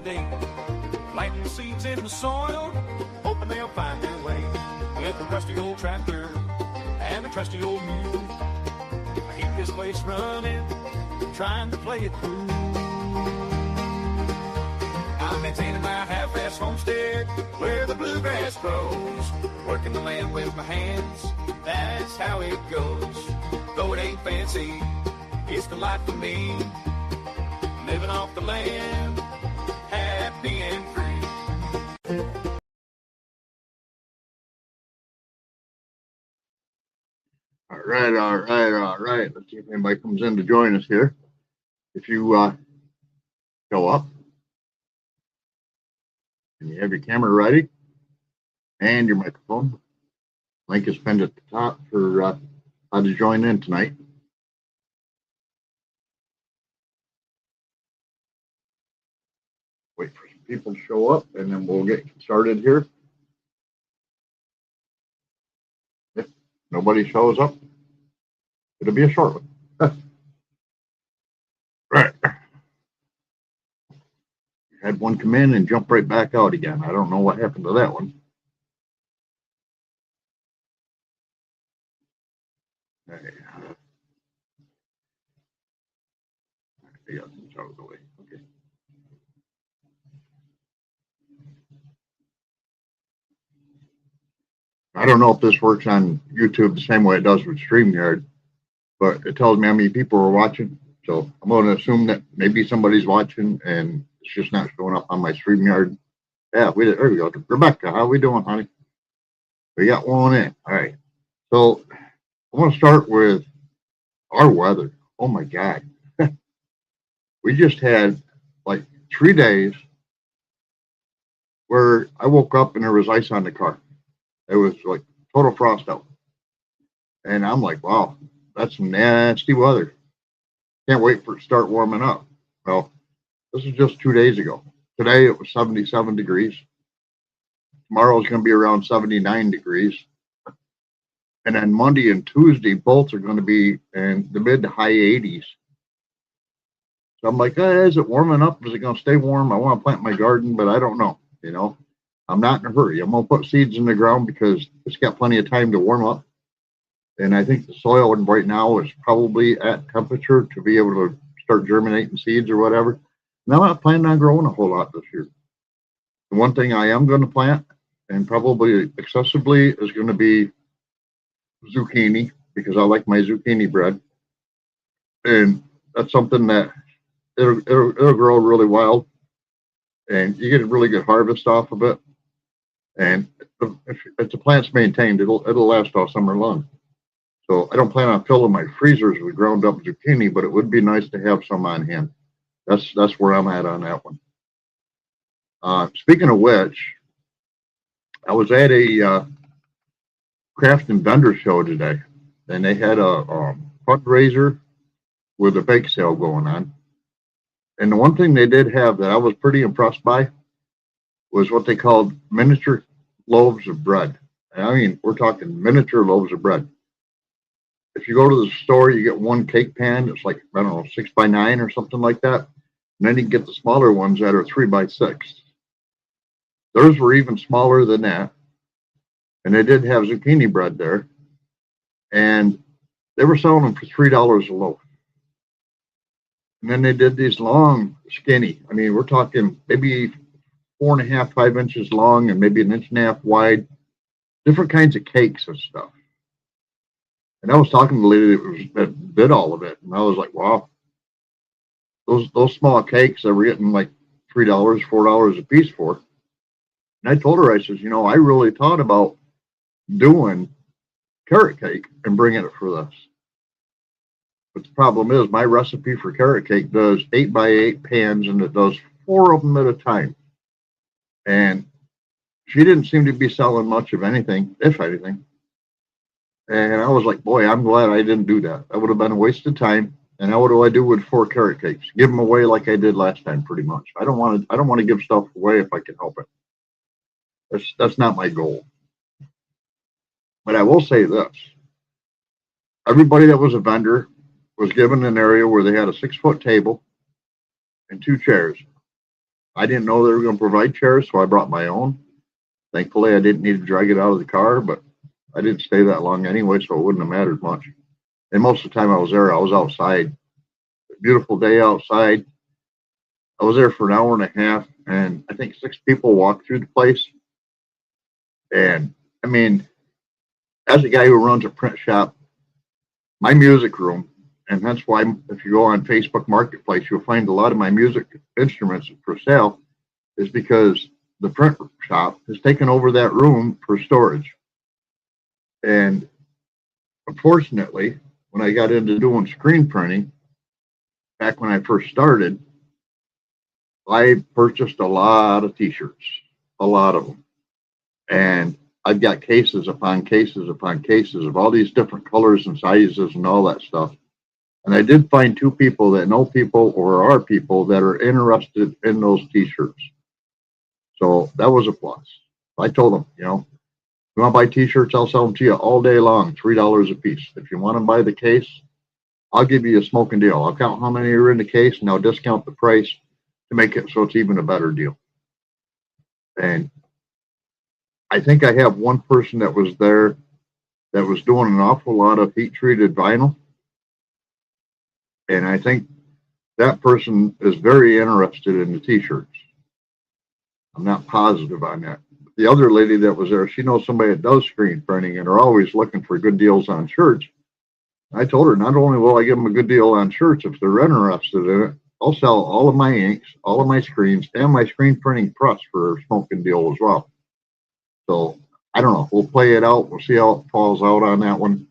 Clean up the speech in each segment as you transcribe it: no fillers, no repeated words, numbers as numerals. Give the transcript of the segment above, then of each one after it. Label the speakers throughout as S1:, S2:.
S1: day. Planting seeds in the soil, hoping they'll find their way. With a rusty old tractor and a trusty old mule, I keep this place running, trying to play it cool. I'm maintaining my half-ass homestead where the bluegrass grows. Working the land with my hands, that's how it goes. Though it ain't fancy, it's the life for me. Living off the land, happy and free.
S2: All right. Let's see if anybody comes in to join us here. If you show up and you have your camera ready and your microphone, link is pinned at the top for how to join in tonight. Wait for some people to show up and then we'll get started here. If nobody shows up, it'll be a short one. Right. Had one come in and jump right back out again. I don't know what happened to that one. Okay. Yeah, it's out of the way. Okay. I don't know if this works on YouTube the same way it does with StreamYard, but it tells me how many people are watching. So I'm going to assume that maybe somebody's watching and it's just not showing up on my StreamYard. Yeah, there we go. Rebecca, how we doing, honey? We got one in. All right. So I want to start with our weather. Oh my God. We just had like 3 days where I woke up and there was ice on the car. It was like total frost out. And I'm like, wow, that's some nasty weather. Can't wait for it to start warming up. Well, this is just 2 days ago. Today it was 77 degrees. Tomorrow is going to be around 79 degrees. And then Monday and Tuesday, both are going to be in the mid to high 80s. So I'm like, is it warming up? Is it going to stay warm? I want to plant my garden, but I don't know. You know, I'm not in a hurry. I'm going to put seeds in the ground because it's got plenty of time to warm up. And I think the soil right now is probably at temperature to be able to start germinating seeds or whatever. And I'm not planning on growing a whole lot this year. The one thing I am going to plant, and probably excessively, is going to be zucchini, because I like my zucchini bread. And that's something that it'll grow really wild. And you get a really good harvest off of it. And if the plant's maintained, it'll last all summer long. So I don't plan on filling my freezers with ground up zucchini, but it would be nice to have some on hand. That's where I'm at on that one. Speaking of which, I was at a craft and vendor show today, and they had a fundraiser with a bake sale going on. And the one thing they did have that I was pretty impressed by was what they called miniature loaves of bread. And I mean, we're talking miniature loaves of bread. If you go to the store, you get one cake pan. It's like, I don't know, 6 by 9 or something like that. And then you get the smaller ones that are 3 by 6. Theirs were even smaller than that. And they did have zucchini bread there. And they were selling them for $3 a loaf. And then they did these long, skinny. I mean, we're talking maybe 4.5, 5 inches long and maybe 1.5 inches wide. Different kinds of cakes and stuff. And I was talking to the lady that did all of it. And I was like, wow, those small cakes that were getting like $3, $4 a piece for. And I told her, I says, you know, I really thought about doing carrot cake and bringing it for this. But the problem is my recipe for carrot cake does 8 by 8 pans and it does 4 of them at a time. And she didn't seem to be selling much of anything, if anything. And I was like, boy, I'm glad I didn't do that. That would have been a waste of time. And now what do I do with 4 carrot cakes? Give them away like I did last time, pretty much. I don't want to give stuff away if I can help it. That's not my goal. But I will say this. Everybody that was a vendor was given an area where they had a 6-foot table and 2 chairs. I didn't know they were going to provide chairs, so I brought my own. Thankfully, I didn't need to drag it out of the car, but I didn't stay that long anyway, so it wouldn't have mattered much. And most of the time I was there, I was outside. Beautiful day outside. I was there for an hour and a half, and I think 6 people walked through the place. And I mean, as a guy who runs a print shop, my music room, and that's why if you go on Facebook Marketplace, you'll find a lot of my music instruments for sale, is because the print shop has taken over that room for storage. And unfortunately, when I got into doing screen printing, back when I first started, I purchased a lot of t-shirts, a lot of them. And I've got cases upon cases upon cases of all these different colors and sizes and all that stuff. And I did find 2 people that know people or are people that are interested in those t-shirts. So that was a plus. I told them, you know, you want to buy t-shirts, I'll sell them to you all day long, $3 a piece. If you want to buy the case, I'll give you a smoking deal. I'll count how many are in the case, and I'll discount the price to make it so it's even a better deal. And I think I have one person that was there that was doing an awful lot of heat-treated vinyl. And I think that person is very interested in the t-shirts. I'm not positive on that. The other lady that was there, she knows somebody that does screen printing and are always looking for good deals on shirts. I told her not only will I give them a good deal on shirts, if they're interested in it, I'll sell all of my inks, all of my screens, and my screen printing press for a smoking deal as well. So I don't know. We'll play it out. We'll see how it falls out on that one.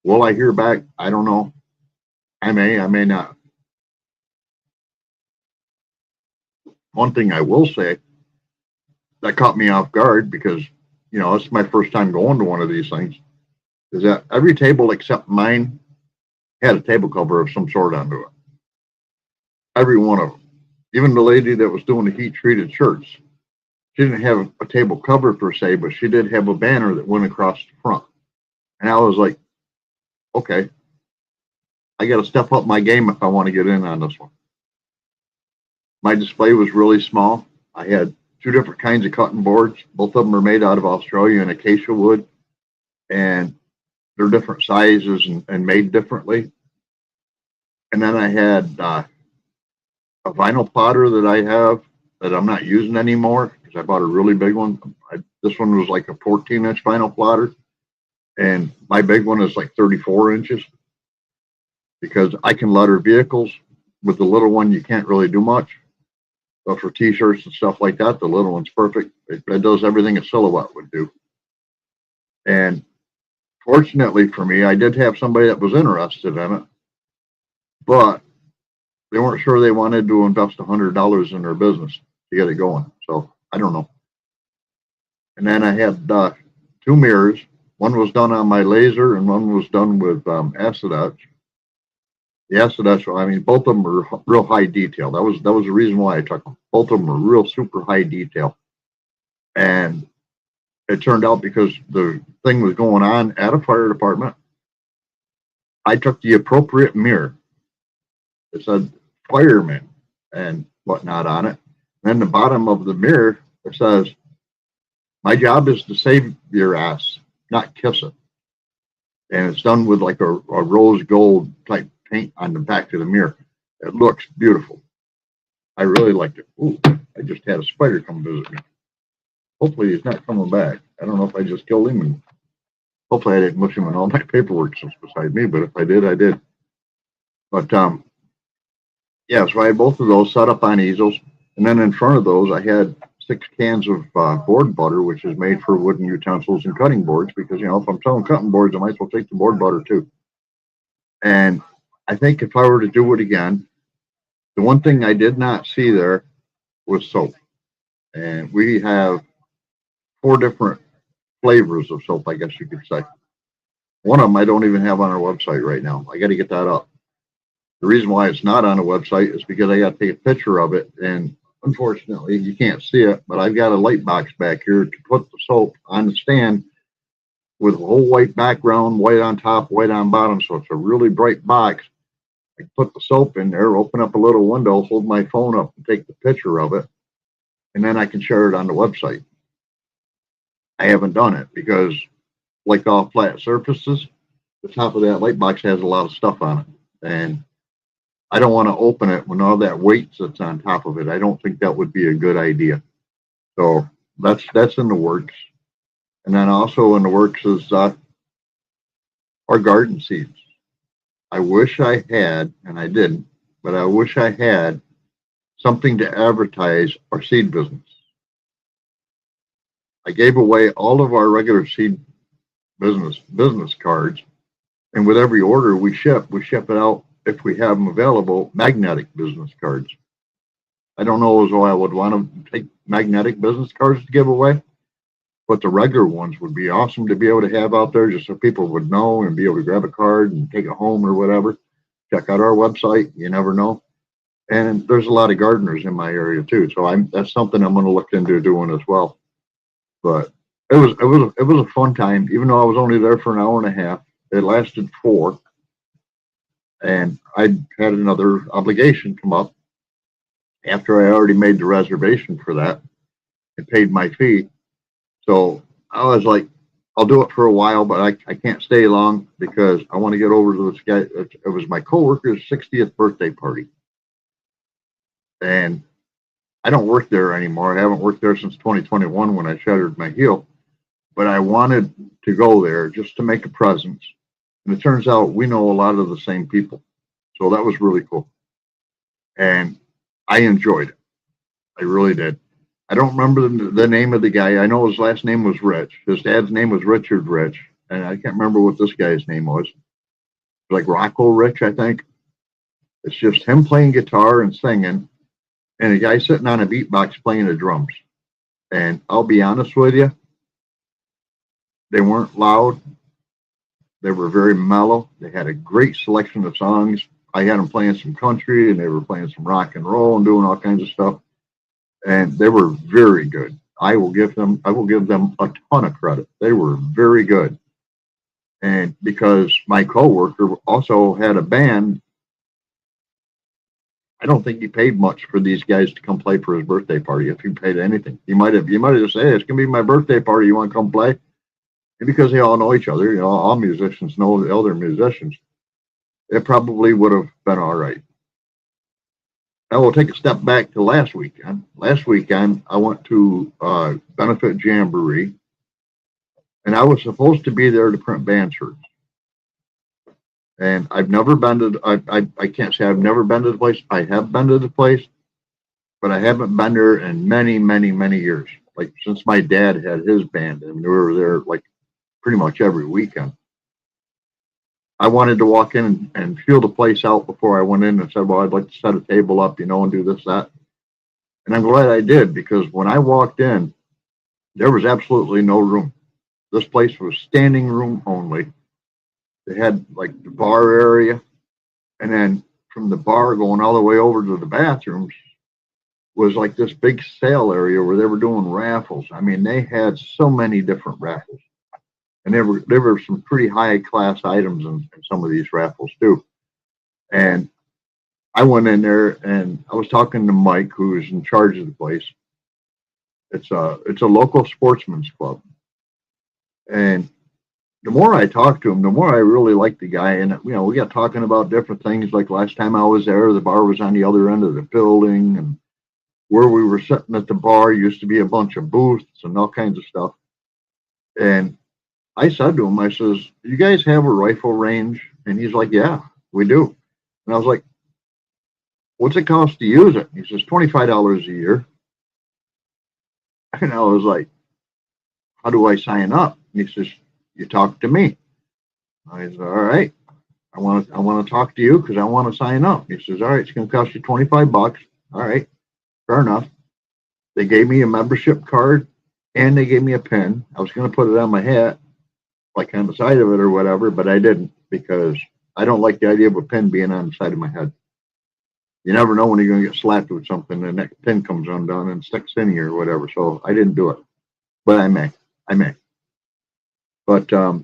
S2: Will I hear back? I don't know. I may not. One thing I will say that caught me off guard, because, you know, it's my first time going to one of these things, is that every table except mine had a table cover of some sort onto it. Every one of them. Even the lady that was doing the heat-treated shirts, she didn't have a table cover per se, but she did have a banner that went across the front. And I was like, okay, I got to step up my game if I want to get in on this one. My display was really small. I had 2 different kinds of cutting boards. Both of them are made out of Australian acacia wood, and they're different sizes and made differently. And then I had a vinyl plotter that I have that I'm not using anymore because I bought a really big one. This one was like a 14-inch vinyl plotter, and my big one is like 34 inches because I can letter vehicles. With the little one, you can't really do much. But for t-shirts and stuff like that, the little one's perfect. It does everything a silhouette would do. And fortunately for me, I did have somebody that was interested in it, but they weren't sure they wanted to invest $100 in their business to get it going. So I don't know. And then I had 2 mirrors. One was done on my laser and one was done with acid etch. The acid etch, I mean, both of them were real high detail. That was the reason why I took them. Both of them were real super high detail. And it turned out because the thing was going on at a fire department, I took the appropriate mirror. It said fireman and whatnot on it. And then the bottom of the mirror, it says, my job is to save your ass, not kiss it. And it's done with like a rose gold type paint on the back of the mirror. It looks beautiful. I really liked it. Ooh, I just had a spider come visit me. Hopefully he's not coming back. I don't know if I just killed him, and hopefully I didn't mush him in all my paperwork sits beside me, but if I did, I did. But yeah, so I had both of those set up on easels, and then in front of those I had 6 cans of board butter, which is made for wooden utensils and cutting boards, because, you know, if I'm selling cutting boards, I might as well take the board butter too. And I think if I were to do it again, the one thing I did not see there was soap. And we have 4 different flavors of soap, I guess you could say. One of them I don't even have on our website right now. I got to get that up. The reason why it's not on the website is because I got to take a picture of it, and unfortunately you can't see it, but I've got a light box back here to put the soap on the stand with a whole white background, white on top, white on bottom, so it's a really bright box. I put the soap in there, open up a little window, hold my phone up and take the picture of it. and then I can share it on the website. I haven't done it because, like all flat surfaces, the top of that light box has a lot of stuff on it, and I don't want to open it when all that weight sits on top of it. I don't think that would be a good idea. So that's in the works. And then also in the works is our garden seeds. I wish I had, and I didn't, but I wish I had something to advertise our seed business. I gave away all of our regular seed business cards, and with every order we ship it out, if we have them available, magnetic business cards. I don't know as though I would want to take magnetic business cards to give away, but the regular ones would be awesome to be able to have out there just so people would know and be able to grab a card and take it home or whatever. Check out our website. You never know. And there's a lot of gardeners in my area too. So that's something I'm going to look into doing as well. But it was a fun time, even though I was only there for an hour and a half. It lasted 4. And I had another obligation come up after I already made the reservation for that and paid my fee. So I was like, I'll do it for a while, but I can't stay long because I want to get over to this guy. It was my coworker's 60th birthday party. And I don't work there anymore. I haven't worked there since 2021 when I shattered my heel. But I wanted to go there just to make a presence. And it turns out we know a lot of the same people. So that was really cool. And I enjoyed it. I really did. I don't remember the name of the guy. I know his last name was Rich. His dad's name was Richard Rich. And I can't remember what this guy's name was. Like Rocco Rich, I think. It's just him playing guitar and singing, and a guy sitting on a beatbox playing the drums. And I'll be honest with you, they weren't loud. They were very mellow. They had a great selection of songs. I had them playing some country, and they were playing some rock and roll and doing all kinds of stuff. And they were very good. I will give them a ton of credit. They were very good. And because my coworker also had a band, I don't think he paid much for these guys to come play for his birthday party. If he paid anything, he might have just said, "Hey, it's gonna be my birthday party. You want to come play?" And because they all know each other, all musicians know the other musicians, it probably would have been all right. Now we'll take a step back to last weekend. Last weekend, I went to Benefit Jamboree, and I was supposed to be there to print band shirts. And I've never been to, I can't say I've never been to the place. I have been to the place, but I haven't been there in many, many, many years. Like since my dad had his band, and we were there like pretty much every weekend. I wanted to walk in and feel the place out before I went in and said, well, I'd like to set a table up, and do this, that. And I'm glad I did, because when I walked in, there was absolutely no room. This place was standing room only. They had like the bar area, and then from the bar going all the way over to the bathrooms was like this big sale area where they were doing raffles. I mean, they had so many different raffles. And there were some pretty high class items in some of these raffles too. And I went in there and I was talking to Mike, who's in charge of the place. It's a local sportsman's club. And the more I talked to him, the more I really liked the guy. And we got talking about different things. Like last time I was there, the bar was on the other end of the building, and where we were sitting at the bar used to be a bunch of booths and all kinds of stuff. And I said to him, I says, "You guys have a rifle range?" And he's like, "Yeah, we do." And I was like, "What's it cost to use it?" He says, $25 a year. And I was like, "How do I sign up?" And he says, "You talk to me." I said, "All right. I want to talk to you because I want to sign up." He says, "All right, it's going to cost you $25. All right, fair enough." They gave me a membership card and they gave me a pin. I was going to put it on my hat, like on the side of it or whatever, but I didn't, because I don't like the idea of a pin being on the side of my head. You never know when you're going to get slapped with something and that pin comes undone and sticks in you or whatever. So I didn't do it, but I may. But so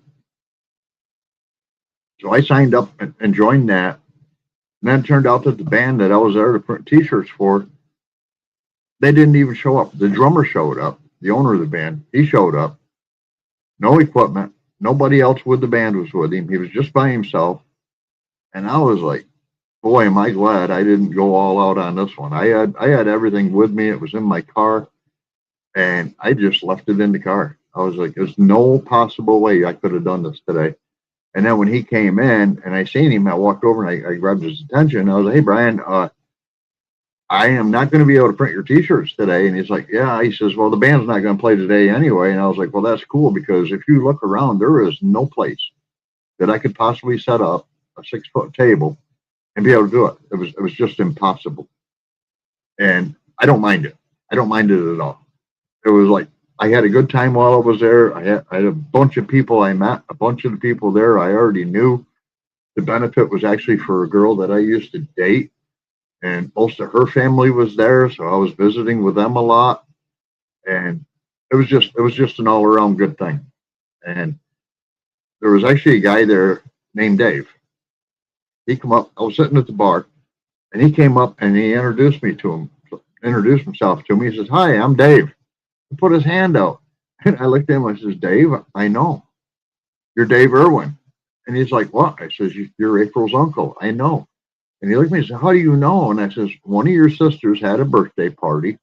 S2: I signed up and joined that. And then it turned out that the band that I was there to print T-shirts for They didn't even show up. The drummer showed up, the owner of the band. He showed up. No equipment. Nobody else with the band was with him. He was just by himself. And I was like, boy, am I glad I didn't go all out on this one. I had everything with me. It was in my car, and I just left it in the car. I was like, there's no possible way I could have done this today. And then when he came in and I seen him, I walked over and I grabbed his attention. I was like, hey, Brian, I am not going to be able to print your t-shirts today. And he's like, yeah. He says, well, the band's not going to play today anyway. And I was like, well, that's cool, because if you look around, there is no place that I could possibly set up a 6-foot table and be able to do it. It was just impossible. And I don't mind it. I don't mind it at all. It was like, I had a good time while I was there. I had a bunch of people I met. A bunch of the people there I already knew. The benefit was actually for a girl that I used to date, and most of her family was there, so I was visiting with them a lot. And it was just an all around good thing. And there was actually a guy there named Dave. He come up. I was sitting at the bar, and he came up and he introduced himself to me. He says, "Hi, I'm Dave." He put his hand out, and I looked at him. I says, "Dave, I know. You're Dave Irwin." And he's like, "What?" I says, "You're April's uncle." "I know." And he looked at me and said, "How do you know?" And I says, "One of your sisters had a birthday party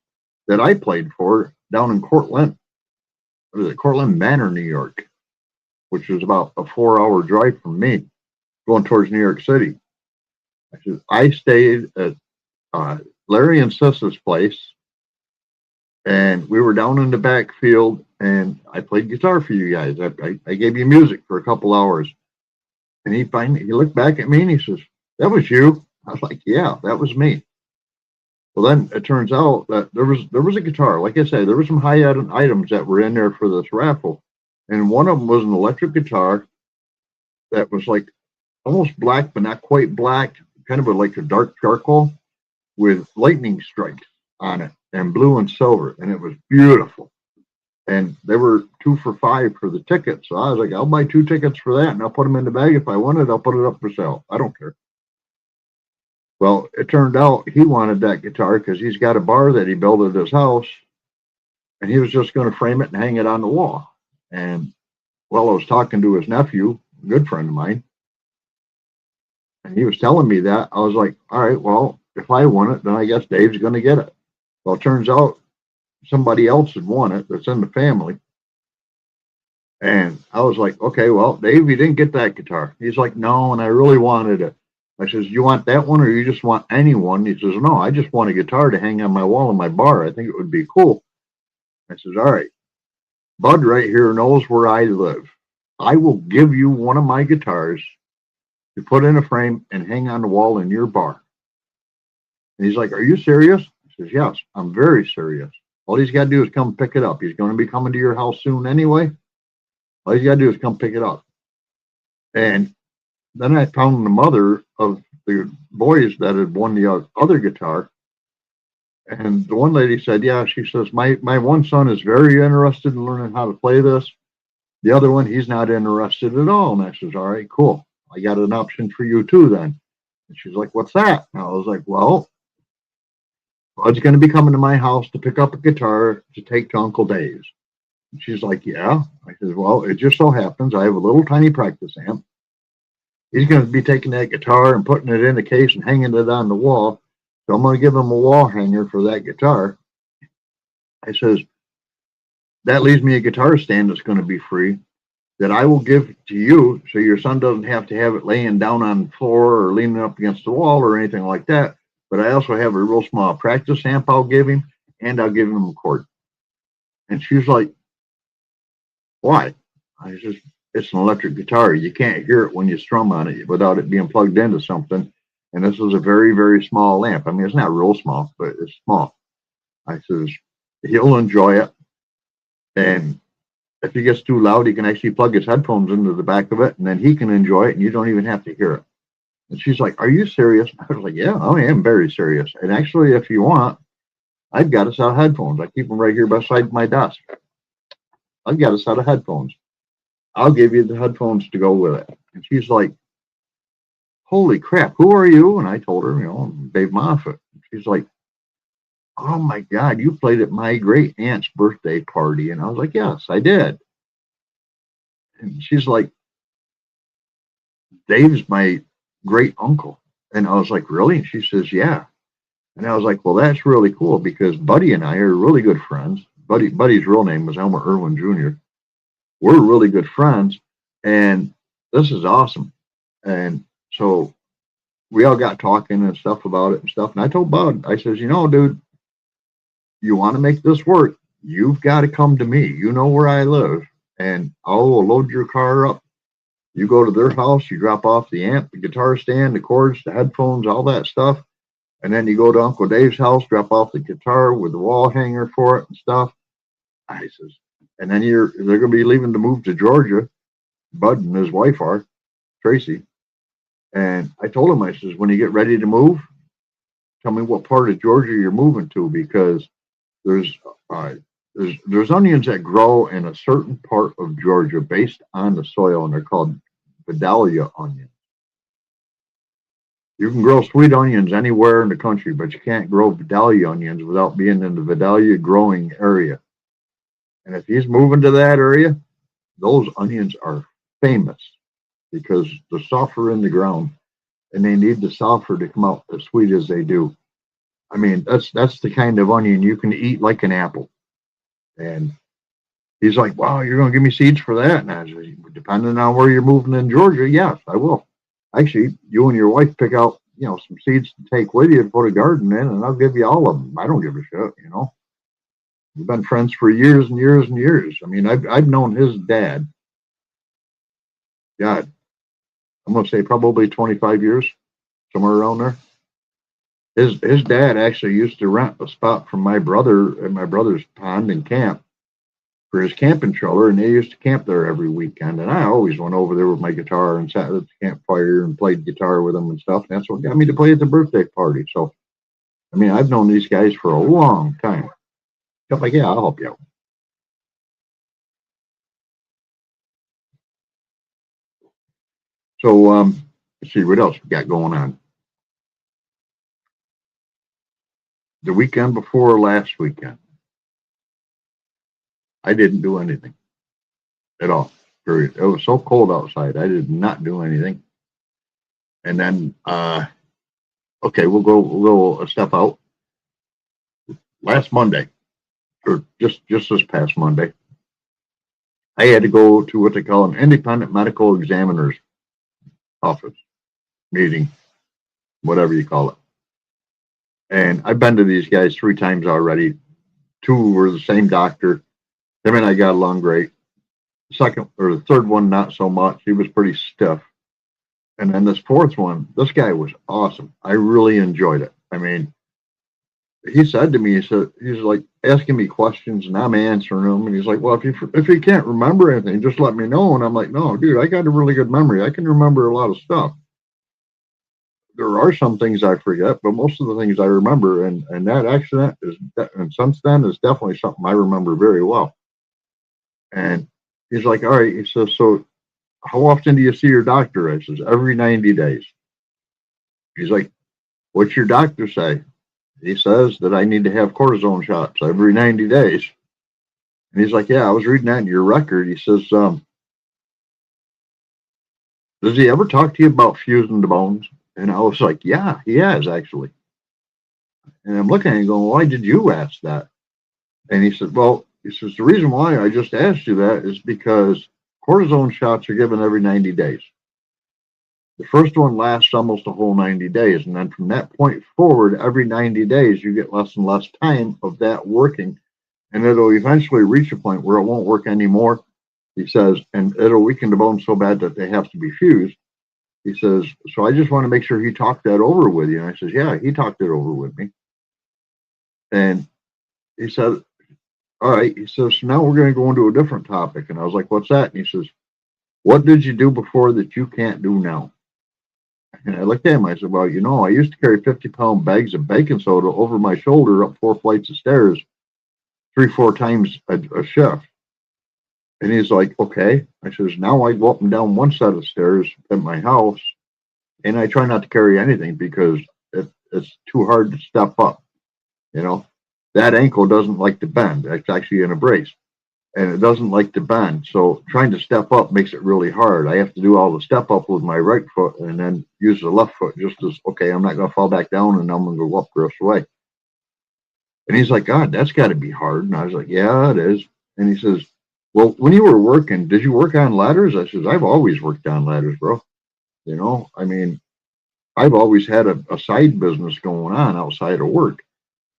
S2: that I played for down in Cortland. What is it? Cortland Manor, New York, which is about a 4-hour drive from me, going towards New York City." I said, "I stayed at Larry and Sis's place, and we were down in the backfield, and I played guitar for you guys. I gave you music for a couple hours." And he looked back at me and he says, "That was you?" I was like, "Yeah, that was me." Well, then it turns out that there was a guitar. Like I said, there were some high-end items that were in there for this raffle, and one of them was an electric guitar that was like almost black, but not quite black, kind of like a dark charcoal with lightning strikes on it, and blue and silver, and it was beautiful. And they were 2 for $5 for the tickets. So I was like, I'll buy 2 tickets for that, and I'll put them in the bag. If I want it, I'll put it up for sale. I don't care. Well, it turned out he wanted that guitar because he's got a bar that he built at his house, and he was just going to frame it and hang it on the wall. And while I was talking to his nephew, a good friend of mine, and he was telling me that, I was like, all right, well, if I want it, then I guess Dave's going to get it. Well, it turns out somebody else had won it that's in the family. And I was like, okay, well, Dave, you didn't get that guitar. He's like, no, and I really wanted it. I says, you want that one or you just want any one? He says, no, I just want a guitar to hang on my wall in my bar. I think it would be cool. I says, all right, Bud right here knows where I live. I will give you one of my guitars to put in a frame and hang on the wall in your bar. And he's like, are you serious? I says, yes, I'm very serious. All he's got to do is come pick it up. He's going to be coming to your house soon anyway. All he's got to do is come pick it up. And then I found the mother of the boys that had won the other guitar. And the one lady said, yeah, she says, my one son is very interested in learning how to play this. The other one, he's not interested at all. And I says, all right, cool. I got an option for you too then. And she's like, what's that? And I was like, well, Bud's going to be coming to my house to pick up a guitar to take to Uncle Dave's. And she's like, yeah. I said, well, it just so happens I have a little tiny practice amp. He's going to be taking that guitar and putting it in a case and hanging it on the wall. So I'm going to give him a wall hanger for that guitar. I says, that leaves me a guitar stand that's going to be free that I will give to you so your son doesn't have to have it laying down on the floor or leaning up against the wall or anything like that. But I also have a real small practice amp I'll give him, and I'll give him a cord. And she's like, why? I says, it's an electric guitar. You can't hear it when you strum on it without it being plugged into something. And this is a very, very small amp. I mean, it's not real small, but it's small. I says, he'll enjoy it. And if he gets too loud, he can actually plug his headphones into the back of it, and then he can enjoy it, and you don't even have to hear it. And she's like, are you serious? I was like, yeah, I am very serious. And actually, if you want, I've got a set of headphones. I keep them right here beside my desk. I've got a set of headphones. I'll give you the headphones to go with it. And she's like, holy crap, who are you? And I told her, I'm Dave Moffat. She's like, oh my God, you played at my great aunt's birthday party. And I was like, yes, I did. And she's like, Dave's my great uncle. And I was like, really? And she says, yeah. And I was like, well, that's really cool because Buddy and I are really good friends. Buddy's real name was Elmer Irwin Jr. We're really good friends, and this is awesome. And so we all got talking and stuff about it and stuff. And I told Bud, I says, dude, you want to make this work? You've got to come to me. You know where I live, and I'll load your car up. You go to their house, you drop off the amp, the guitar stand, the cords, the headphones, all that stuff. And then you go to Uncle Dave's house, drop off the guitar with the wall hanger for it and stuff. I says, and then they're going to be leaving to move to Georgia. Bud and his wife are, Tracy. And I told him, I says, when you get ready to move, tell me what part of Georgia you're moving to, because there's onions that grow in a certain part of Georgia based on the soil, and they're called Vidalia onions. You can grow sweet onions anywhere in the country, but you can't grow Vidalia onions without being in the Vidalia growing area. And if he's moving to that area, those onions are famous because the sulfur in the ground, and they need the sulfur to come out as sweet as they do. I mean, that's the kind of onion you can eat like an apple. And he's like, wow, you're going to give me seeds for that? And I said, depending on where you're moving in Georgia, yes, I will. Actually, you and your wife pick out, some seeds to take with you and put a garden in, and I'll give you all of them. I don't give a shit, We've been friends for years and years and years. I mean, I've known his dad, God, I'm going to say probably 25 years, somewhere around there. His dad actually used to rent a spot from my brother at my brother's pond and camp for his camping trailer, and they used to camp there every weekend. And I always went over there with my guitar and sat at the campfire and played guitar with them and stuff. And that's what got me to play at the birthday party. So, I mean, I've known these guys for a long time. Stuff like, yeah, I'll help you out. So, let's see what else we got going on. The weekend before last weekend, I didn't do anything at all. Period. It was so cold outside. I did not do anything. And then, okay, we'll go a step out. Last Monday, or just this past Monday, I had to go to what they call an independent medical examiner's office meeting, whatever you call it. And I've been to these guys 3 times already. 2 were the same doctor. Him and I got along great. The third one, not so much. He was pretty stiff. And then this 4th one, this guy was awesome. I really enjoyed it. I mean, he said to me, he's like asking me questions and I'm answering them. And he's like, well, if you can't remember anything, just let me know. And I'm like, no, dude, I got a really good memory. I can remember a lot of stuff. There are some things I forget, but most of the things I remember. And that accident and since then is definitely something I remember very well. And he's like, all right. He says, so how often do you see your doctor? I says, every 90 days. He's like, what's your doctor say? He says that I need to have cortisone shots every 90 days. And he's like, yeah, I was reading that in your record. He says, does he ever talk to you about fusing the bones? And I was like, yeah, he has actually. And I'm looking at him going, why did you ask that? And he said, the reason why I just asked you that is because cortisone shots are given every 90 days. The first one lasts almost a whole 90 days. And then from that point forward, every 90 days, you get less and less time of that working. And it'll eventually reach a point where it won't work anymore. He says, and it'll weaken the bones so bad that they have to be fused. He says, so I just want to make sure he talked that over with you. And I says, yeah, he talked it over with me. And he said, all right. He says, so now we're going to go into a different topic. And I was like, what's that? And he says, what did you do before that you can't do now? And I looked at him. I said, well, I used to carry 50-pound bags of baking soda over my shoulder up 4 flights of stairs 3-4 times a shift. And he's like, okay. I says, now I go up and down one set of stairs at my house, and I try not to carry anything because it's too hard to step up, that ankle doesn't like to bend. It's actually in a brace, and it doesn't like to bend. So trying to step up makes it really hard. I have to do all the step up with my right foot and then use the left foot just as, okay, I'm not going to fall back down and I'm going to go up the rest of the way. And he's like, God, that's got to be hard. And I was like, yeah, it is. And he says, well, when you were working, did you work on ladders? I says, I've always worked on ladders, bro. You know, I mean, I've always had a side business going on outside of work.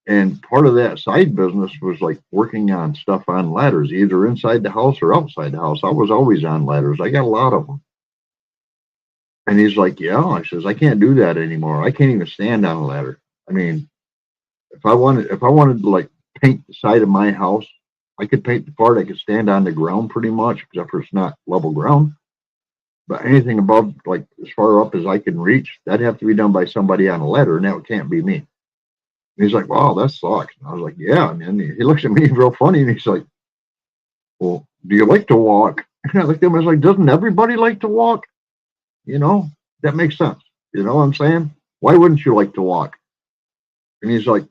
S2: And part of that side business was like working on stuff on ladders, either inside the house or outside the house. I was always on ladders. I got a lot of them. And he's like, yeah. I says, I can't do that anymore. I can't even stand on a ladder. I mean, if I wanted to like paint the side of my house, I could paint the part. I could stand on the ground pretty much, except for it's not level ground. But anything above, like as far up as I can reach, that'd have to be done by somebody on a ladder, and that can't be me. And he's like, wow, that sucks. And I was like, yeah. And then he looks at me real funny, and he's like, well, do you like to walk? And I looked at him, I was like, doesn't everybody like to walk? You know, that makes sense. You know what I'm saying? Why wouldn't you like to walk? And he's like,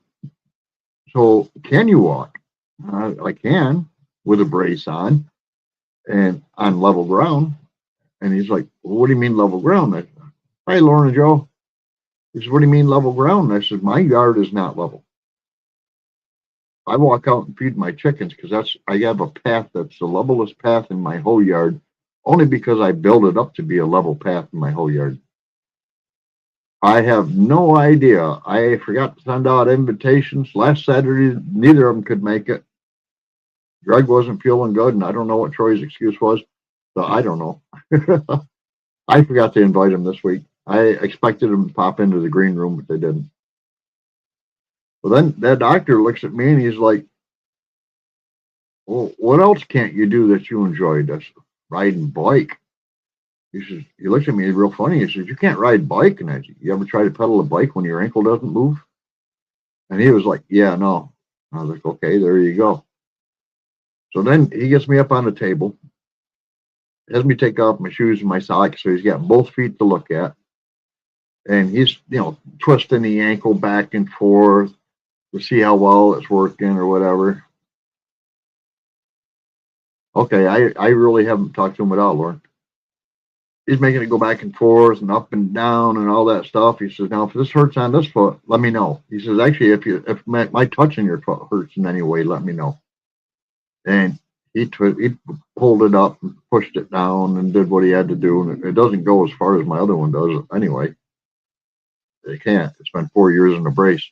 S2: so can you walk? I can, with a brace on and on level ground. And he's like, well, what do you mean level ground? I said, hi, Lauren and Joe. He said, what do you mean level ground? And I said, my yard is not level. I walk out and feed my chickens because I have a path that's the levelest path in my whole yard, only because I build it up to be a level path in my whole yard. I have no idea. I forgot to send out invitations last Saturday. Neither of them could make it. Greg wasn't feeling good, and I don't know what Troy's excuse was. So I don't know. I forgot to invite him this week. I expected him to pop into the green room, but they didn't. Well, then that doctor looks at me and he's like, well, what else can't you do that you enjoyed? I said, riding bike. He says, he looks at me real funny. He says, you can't ride bike. And I said, you ever try to pedal a bike when your ankle doesn't move? And he was like, yeah, no. I was like, okay, there you go. So then he gets me up on the table, has me take off my shoes and my socks, so he's got both feet to look at. And he's, twisting the ankle back and forth to see how well it's working or whatever. Okay, I really haven't talked to him at all, Lauren. He's making it go back and forth and up and down and all that stuff. He says, now, if this hurts on this foot, let me know. He says, actually, if my touching your foot hurts in any way, let me know. And he pulled it up and pushed it down and did what he had to do. And it doesn't go as far as my other one does anyway. It can't. It's been 4 years in a brace.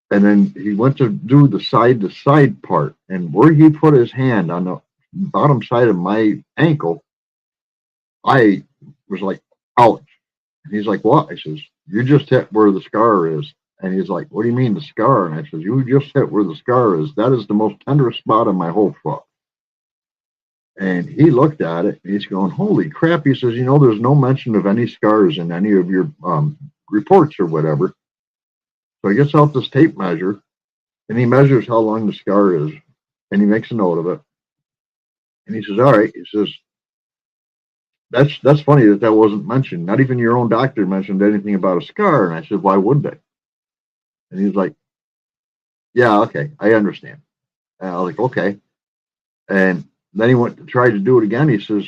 S2: And then he went to do the side-to-side part. And where he put his hand on the bottom side of my ankle, I was like, ouch. And he's like, what? I says, you just hit where the scar is. And he's like, what do you mean the scar? And I says, you just hit where the scar is. That is the most tender spot on my whole foot. And he looked at it and he's going, holy crap. He says, there's no mention of any scars in any of your reports or whatever. So he gets out this tape measure and he measures how long the scar is and he makes a note of it. And he says, all right. He says, that's funny that wasn't mentioned. Not even your own doctor mentioned anything about a scar. And I said, why would they? And he's like, yeah, okay, I understand. And I was like, okay. And then he went to try to do it again. He says,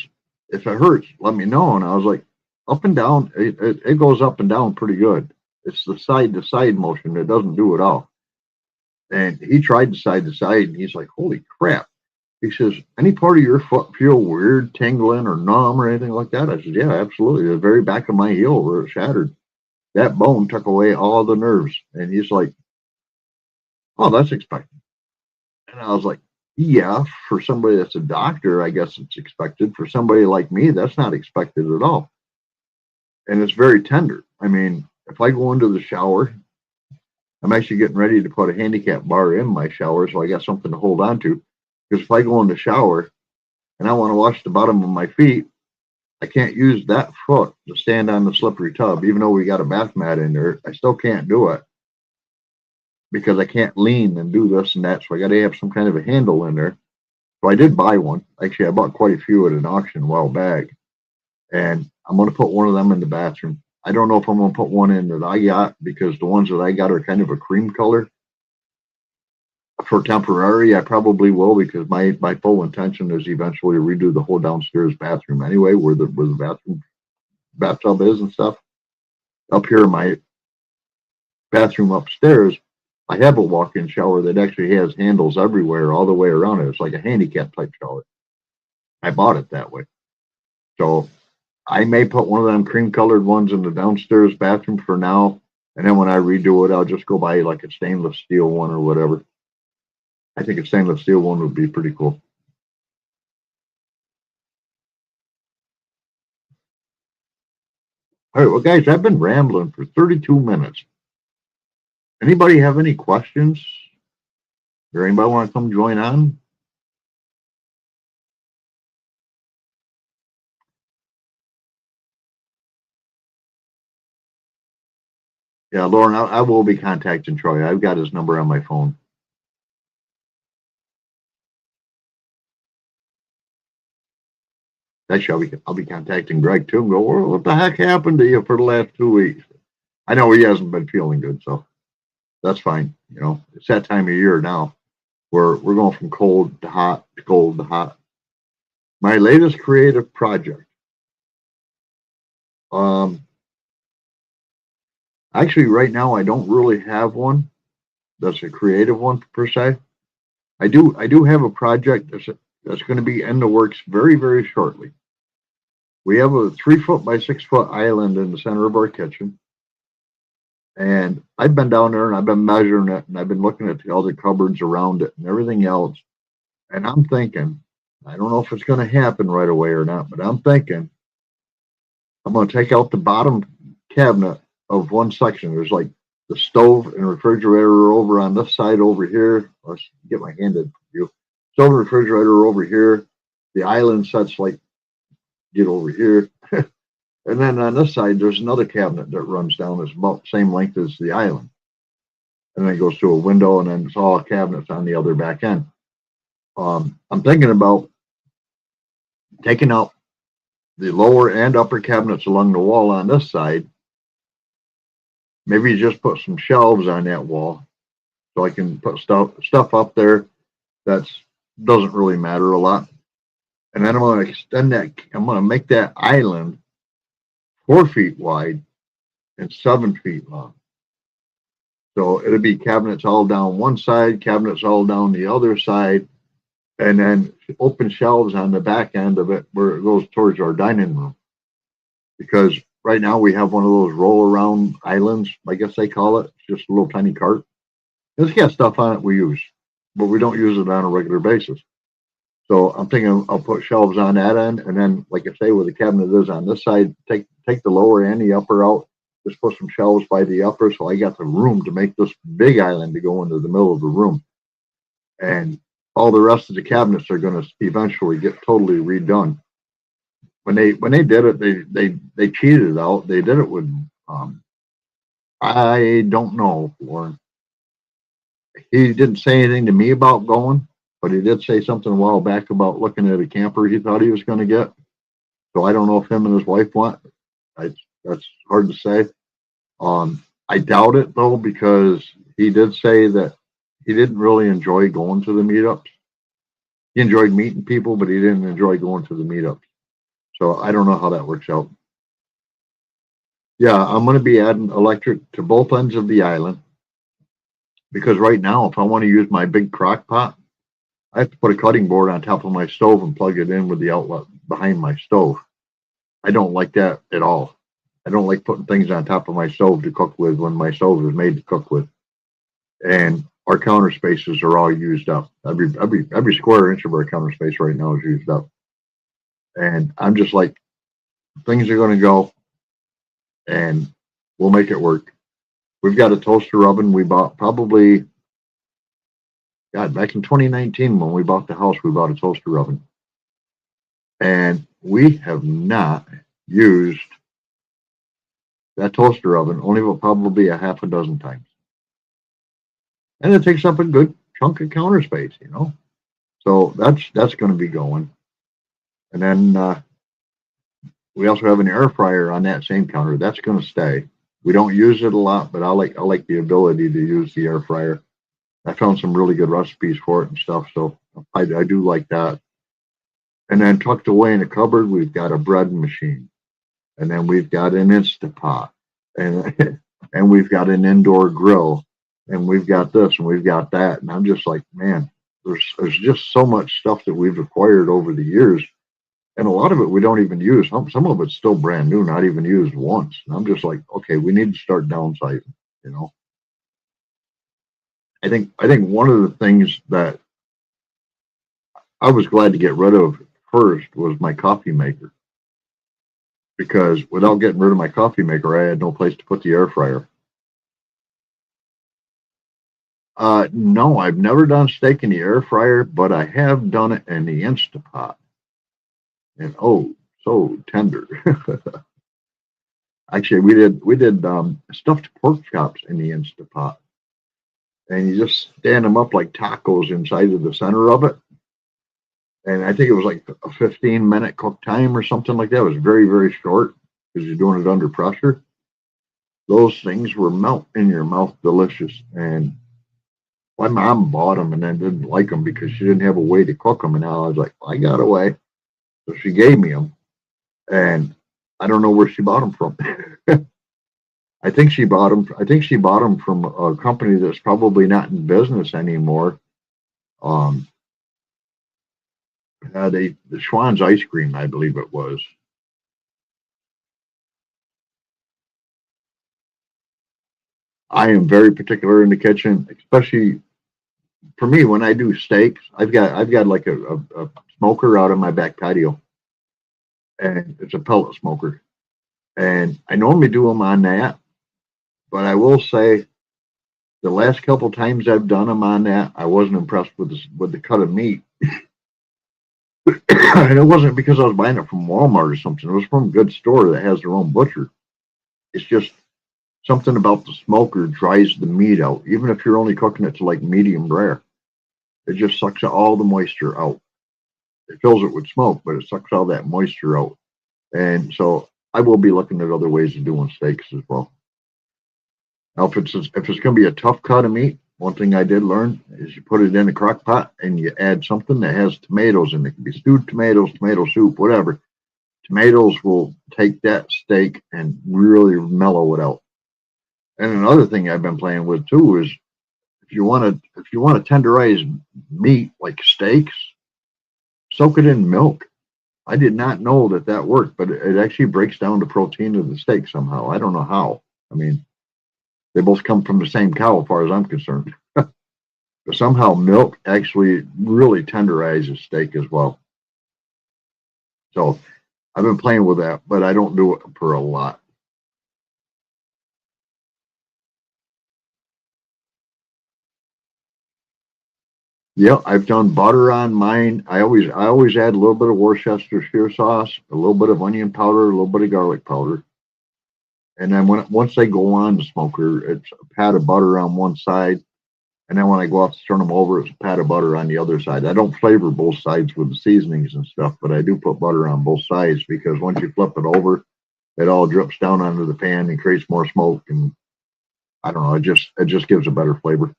S2: if it hurts, let me know. And I was like, up and down, it goes up and down pretty good. It's the side-to-side motion that doesn't do it all. And he tried the side-to-side, and he's like, holy crap. He says, any part of your foot feel weird, tingling, or numb, or anything like that? I said, yeah, absolutely. The very back of my heel where it shattered, that bone took away all the nerves. And he's like, oh, that's expected. And I was like, yeah, for somebody that's a doctor, I guess it's expected. For somebody like me, that's not expected at all. And it's very tender. I mean, if I go into the shower, I'm actually getting ready to put a handicap bar in my shower, so I got something to hold on to. Because if I go in the shower and I want to wash the bottom of my feet, I can't use that foot to stand on the slippery tub. Even though we got a bath mat in there, I still can't do it because I can't lean and do this and that. So I got to have some kind of a handle in there. So I did buy one. Actually, I bought quite a few at an auction a while back. And I'm going to put one of them in the bathroom. I don't know if I'm going to put one in that I got because the ones that I got are kind of a cream color. For temporary, I probably will, because my full intention is eventually to redo the whole downstairs bathroom anyway, where the bathtub is and stuff. Up here in my bathroom upstairs, I have a walk-in shower that actually has handles everywhere, all the way around it. It's like a handicap type shower. I bought it that way. So I may put one of them cream colored ones in the downstairs bathroom for now. And then when I redo it, I'll just go buy like a stainless steel one or whatever. I think a stainless steel one would be pretty cool. All right, well, guys, I've been rambling for 32 minutes. Anybody have any questions? Or anybody want to come join on? Yeah, Lauren, I will be contacting Troy. I've got his number on my phone. Actually, I'll be contacting Greg too and go, well, what the heck happened to you for the last 2 weeks? I know he hasn't been feeling good, so that's fine. You know, it's that time of year now. We're going from cold to hot to cold to hot. My latest creative project. Actually, right now I don't really have one that's a creative one per se. I do have a project that's going to be in the works very, very shortly. We have a 3 foot by 6 foot island in the center of our kitchen. And I've been down there and I've been measuring it and I've been looking at the other cupboards around it and everything else. And I'm thinking, I don't know if it's going to happen right away or not, but I'm thinking I'm going to take out the bottom cabinet of one section. There's like the stove and refrigerator over on this side over here. Let's get my hand in view. Stove and refrigerator over here. The island sets like, get over here. And then on this side, there's another cabinet that runs down. It's about the same length as the island. And then it goes to a window, and then it's all cabinets on the other back end. I'm thinking about taking out the lower and upper cabinets along the wall on this side. Maybe just put some shelves on that wall so I can put stuff up there that doesn't really matter a lot. And then I'm going to extend that. I'm going to make that island 4 feet wide and 7 feet long. So it'll be cabinets all down one side, cabinets all down the other side, and then open shelves on the back end of it where it goes towards our dining room. Because right now we have one of those roll around islands, I guess they call it. It's just a little tiny cart. It's got stuff on it we use, but we don't use it on a regular basis. So I'm thinking I'll put shelves on that end, and then, like I say, where the cabinet is on this side, take the lower and the upper out, just put some shelves by the upper, so I got the room to make this big island to go into the middle of the room. And all the rest of the cabinets are going to eventually get totally redone. When they did it, they cheated out. They did it with I don't know, Lauren. He didn't say anything to me about going, but he did say something a while back about looking at a camper he thought he was going to get. So I don't know if him and his wife went. That's hard to say. I doubt it though, because he did say that he didn't really enjoy going to the meetups. He enjoyed meeting people, but he didn't enjoy going to the meetups. So I don't know how that works out. Yeah, I'm going to be adding electric to both ends of the island, because right now, if I want to use my big crock pot, I have to put a cutting board on top of my stove and plug it in with the outlet behind my stove. I don't like that at all. I don't like putting things on top of my stove to cook with when my stove is made to cook with. And our counter spaces are all used up. Every square inch of our counter space right now is used up. And I'm just like, things are going to go, and we'll make it work. We've got a toaster oven we bought probably, back in 2019 when we bought the house, we bought a toaster oven. And we have not used that toaster oven only probably a half a dozen times. And it takes up a good chunk of counter space, you know. So that's going to be going. And then we also have an air fryer on that same counter. That's going to stay. We don't use it a lot, but I like the ability to use the air fryer. I found some really good recipes for it and stuff. So I do like that. And then tucked away in the cupboard, we've got a bread machine, and then we've got an Instapot, and and we've got an indoor grill, and we've got this and we've got that. And I'm just like, man, there's just so much stuff that we've acquired over the years, and a lot of it we don't even use. Some of it's still brand new, not even used once. And I'm just like, okay, we need to start downsizing. You know, I think one of the things that I was glad to get rid of first was my coffee maker, because without getting rid of my coffee maker, I had no place to put the air fryer. No, I've never done steak in the air fryer, but I have done it in the Instapot, and oh, so tender. Actually, we did stuffed pork chops in the Instapot, and you just stand them up like tacos inside of the center of it. And I think it was like a 15-minute cook time or something like that. It was very, very short because you're doing it under pressure. Those things were melt in your mouth delicious. And my mom bought them and then didn't like them because she didn't have a way to cook them. And now I was like, I got a way. So she gave me them. And I don't know where she bought them from. I think she bought them from a company that's probably not in business anymore. The Schwann's ice cream, I believe it was. I am very particular in the kitchen, especially for me when I do steaks. I've got like a smoker out on my back patio, and it's a pellet smoker, and I normally do them on that. But I will say, the last couple times I've done them on that, I wasn't impressed with the cut of meat. And it wasn't because I was buying it from Walmart or something. It was from a good store that has their own butcher. It's just something about the smoker dries the meat out, even if you're only cooking it to like medium rare. It just sucks all the moisture out. It fills it with smoke, but it sucks all that moisture out. And so I will be looking at other ways of doing steaks as well. Now, if it's going to be a tough cut of meat, one thing I did learn is you put it in a crock pot and you add something that has tomatoes in it. It can be stewed tomatoes, tomato soup, whatever. Tomatoes will take that steak and really mellow it out. And another thing I've been playing with too is if you want to tenderize meat like steaks, soak it in milk. I did not know that worked, but it actually breaks down the protein of the steak somehow. I don't know how. I mean, they both come from the same cow as far as I'm concerned. But somehow milk actually really tenderizes steak as well. So I've been playing with that, but I don't do it for a lot. Yeah, I've done butter on mine. I always add a little bit of Worcestershire sauce, a little bit of onion powder, a little bit of garlic powder. And then once they go on the smoker, it's a pat of butter on one side. And then when I go out to turn them over, it's a pat of butter on the other side. I don't flavor both sides with the seasonings and stuff, but I do put butter on both sides because once you flip it over, it all drips down onto the pan and creates more smoke. And I don't know, it just gives a better flavor.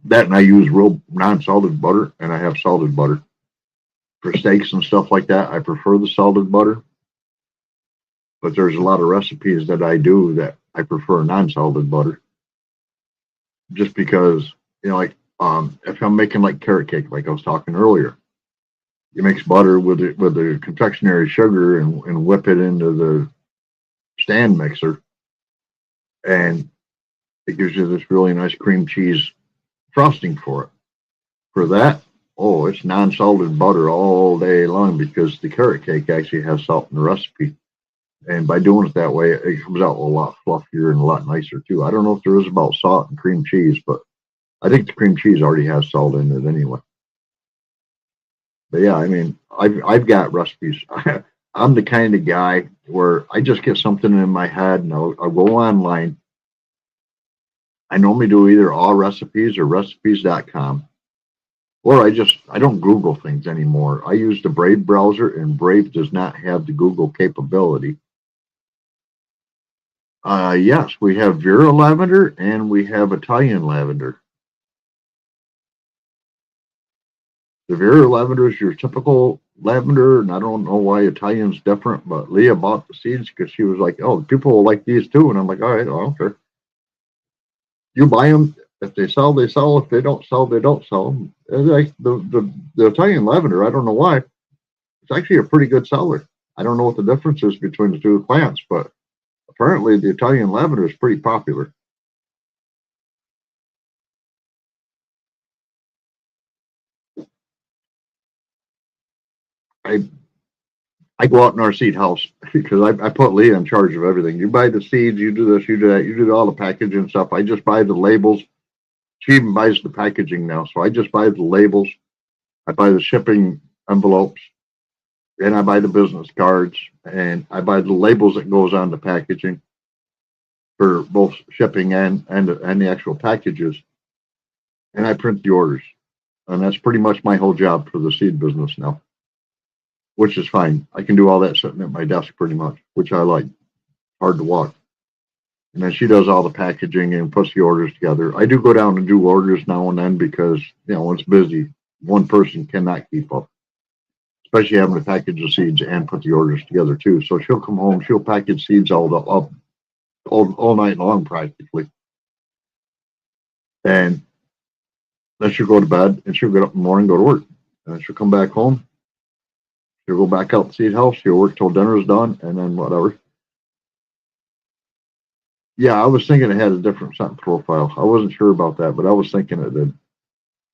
S2: That, and I use real non-salted butter, and I have salted butter. For steaks and stuff like that, I prefer the salted butter. But there's a lot of recipes that I do that I prefer non-salted butter. Just because, like if I'm making like carrot cake, like I was talking earlier, you mix butter with the confectionery sugar and whip it into the stand mixer, and it gives you this really nice cream cheese frosting for it. For that, oh, it's non-salted butter all day long because the carrot cake actually has salt in the recipe. And by doing it that way, it comes out a lot fluffier and a lot nicer too. I don't know if there is about salt and cream cheese, but I think the cream cheese already has salt in it anyway. But yeah, I mean, I've got recipes. I'm the kind of guy where I just get something in my head and I'll go online. I normally do either all recipes or recipes.com. Or I don't Google things anymore. I use the Brave browser, and Brave does not have the Google capability. Yes, we have Vera lavender and we have Italian lavender. The Vera lavender is your typical lavender, and I don't know why Italian's different, but Leah bought the seeds because she was like, oh, people will like these too. And I'm like, all right, I don't care. You buy them. If they sell, they sell. If they don't sell, they don't sell. Like the Italian lavender, I don't know why. It's actually a pretty good seller. I don't know what the difference is between the two plants, but apparently the Italian lavender is pretty popular. I I go out in our seed house because I put Leah in charge of everything. You buy the seeds, you do this, you do that, you do all the packaging stuff. I just buy the labels. She even buys the packaging now, so I just buy the labels. I buy the shipping envelopes, and I buy the business cards, and I buy the labels that goes on the packaging for both shipping and the actual packages, and I print the orders, and that's pretty much my whole job for the seed business now, which is fine. I can do all that sitting at my desk pretty much, which I like. Hard to walk. And then she does all the packaging and puts the orders together. I do go down and do orders now and then because, it's busy. One person cannot keep up, especially having to package the seeds and put the orders together too. So she'll come home, she'll package seeds all night long practically. And then she'll go to bed and she'll get up in the morning, go to work. And then she'll come back home. She'll go back out to the seed house. She'll work till dinner's done and then whatever. Yeah, I was thinking it had a different scent profile. I wasn't sure about that, but I was thinking it did.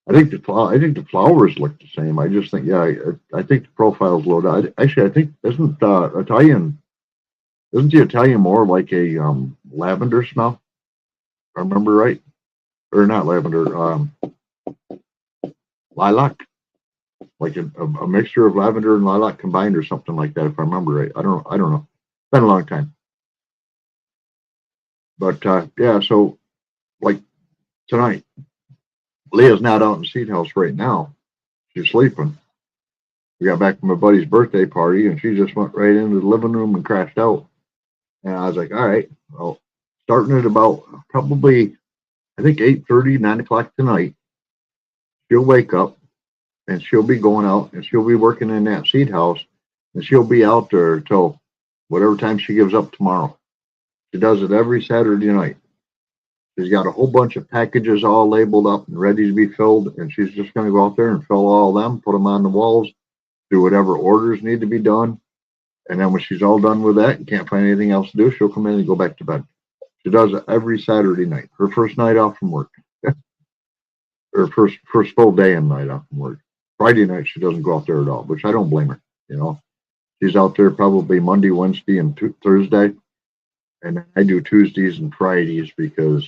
S2: I think the flowers look the same. I just think, I think the profile's low down. Actually, I think isn't the Italian more like a lavender smell? If I remember right, or not lavender, lilac, like a mixture of lavender and lilac combined, or something like that. If I remember right, I don't know. It's been a long time. But yeah, so like tonight, Leah's not out in the seed house right now. She's sleeping. We got back from my buddy's birthday party, and she just went right into the living room and crashed out. And I was like, all right, well, starting at about probably, I think 8:30, 9 o'clock tonight, she'll wake up and she'll be going out and she'll be working in that seed house, and she'll be out there till whatever time she gives up tomorrow. She does it every Saturday night. She's got a whole bunch of packages all labeled up and ready to be filled, and she's just going to go out there and fill all of them, put them on the walls, do whatever orders need to be done. And then when she's all done with that and can't find anything else to do, she'll come in and go back to bed. She does it every Saturday night, her first night off from work, or first full day and night off from work. Friday night, she doesn't go out there at all, which I don't blame her. She's out there probably Monday, Wednesday, and Thursday. And I do Tuesdays and Fridays because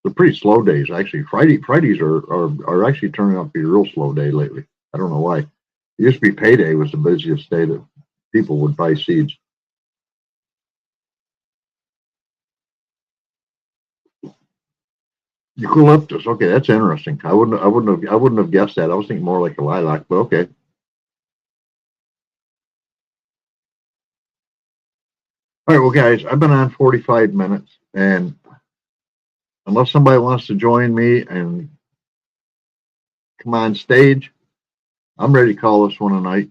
S2: they're pretty slow days. Actually, Fridays are actually turning out to be a real slow day lately. I don't know why. It used to be payday was the busiest day that people would buy seeds. Eucalyptus. Okay, that's interesting. I wouldn't have guessed that. I was thinking more like a lilac, but okay. All right, well, guys, I've been on 45 minutes, and unless somebody wants to join me and come on stage, I'm ready to call this one a night.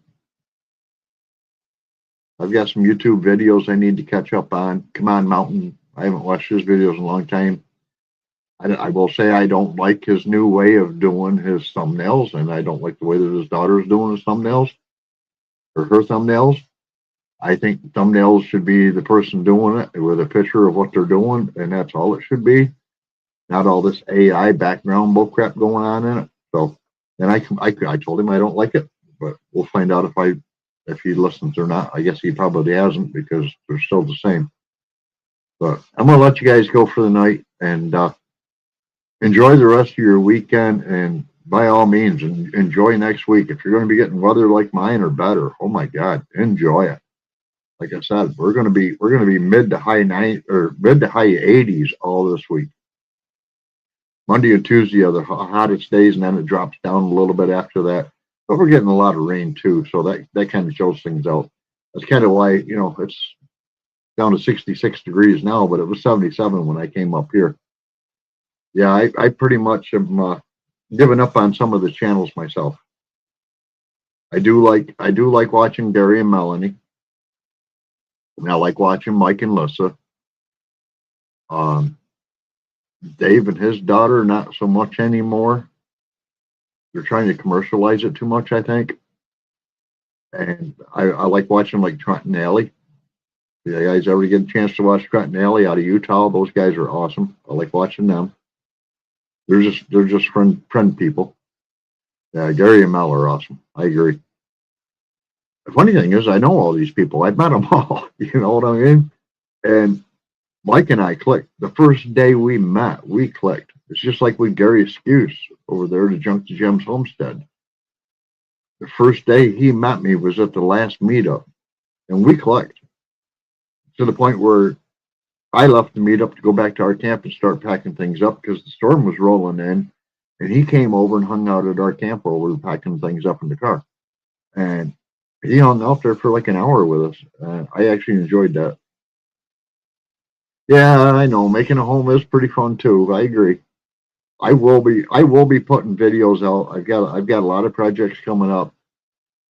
S2: I've got some YouTube videos I need to catch up on. Come on, Mountain. I haven't watched his videos in a long time. I will say I don't like his new way of doing his thumbnails, and I don't like the way that his daughter's doing his thumbnails, or her thumbnails. I think thumbnails should be the person doing it with a picture of what they're doing, and that's all it should be. Not all this AI background bullcrap going on in it. So, and I told him I don't like it, but we'll find out if he listens or not. I guess he probably hasn't because they're still the same. But I'm gonna let you guys go for the night and enjoy the rest of your weekend. And by all means, enjoy next week. If you're going to be getting weather like mine or better, oh my God, enjoy it. Like I said, we're going to be mid to high 80s all this week. Monday and Tuesday are the hottest days, and then it drops down a little bit after that. But we're getting a lot of rain too, so that kind of shows things out. That's kind of why it's down to 66 degrees now, but it was 77 when I came up here. Yeah, I pretty much am given up on some of the channels myself. I do like watching Gary and Melanie. And I like watching Mike and Lissa. Dave and his daughter, not so much anymore. They're trying to commercialize it too much, I think. And I like watching like Trent and Allie. If you guys ever get a chance to watch Trent and Allie out of Utah, those guys are awesome. I like watching them. They're just friend people. Yeah, Gary and Mel are awesome. I agree. The funny thing is, I know all these people. I've met them all. You know what I mean? And Mike and I clicked. The first day we met, we clicked. It's just like with Gary Excuse over there to Junk to Gems Homestead. The first day he met me was at the last meetup, and we clicked to the point where I left the meetup to go back to our camp and start packing things up because the storm was rolling in, and he came over and hung out at our camp while we were packing things up in the car. And he hung out there for like an hour with us. I actually enjoyed that. Yeah, I know. Making a home is pretty fun too. I agree. I will be putting videos out. I've got a lot of projects coming up,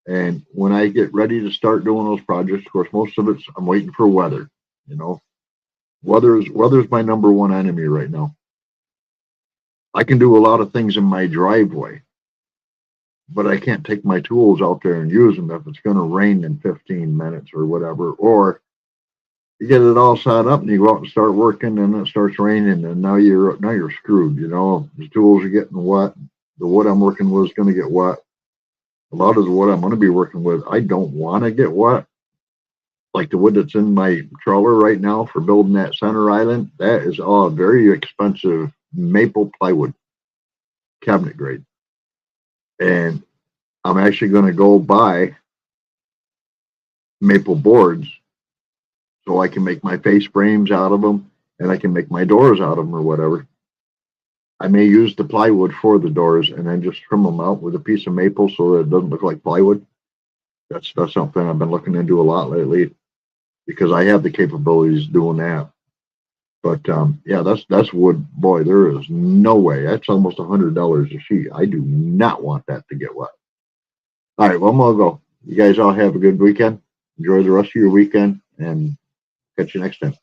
S2: and when I get ready to start doing those projects, of course, most of it's I'm waiting for weather. You know, weather's my number one enemy right now. I can do a lot of things in my driveway, but I can't take my tools out there and use them if it's going to rain in 15 minutes or whatever. Or you get it all set up and you go out and start working and it starts raining and now you're screwed. You know, the tools are getting wet. The wood I'm working with is going to get wet. A lot of the wood I'm going to be working with, I don't want to get wet. Like the wood that's in my trawler right now for building that center island, that is all very expensive maple plywood, cabinet grade. And I'm actually going to go buy maple boards so I can make my face frames out of them and I can make my doors out of them or whatever. I may use the plywood for the doors and then just trim them out with a piece of maple so that it doesn't look like plywood. That's something I've been looking into a lot lately because I have the capabilities of doing that. But yeah, that's wood. Boy, there is no way. That's almost $100 a sheet. I do not want that to get wet. All right, well, I'm gonna go. You guys all have a good weekend. Enjoy the rest of your weekend and catch you next time.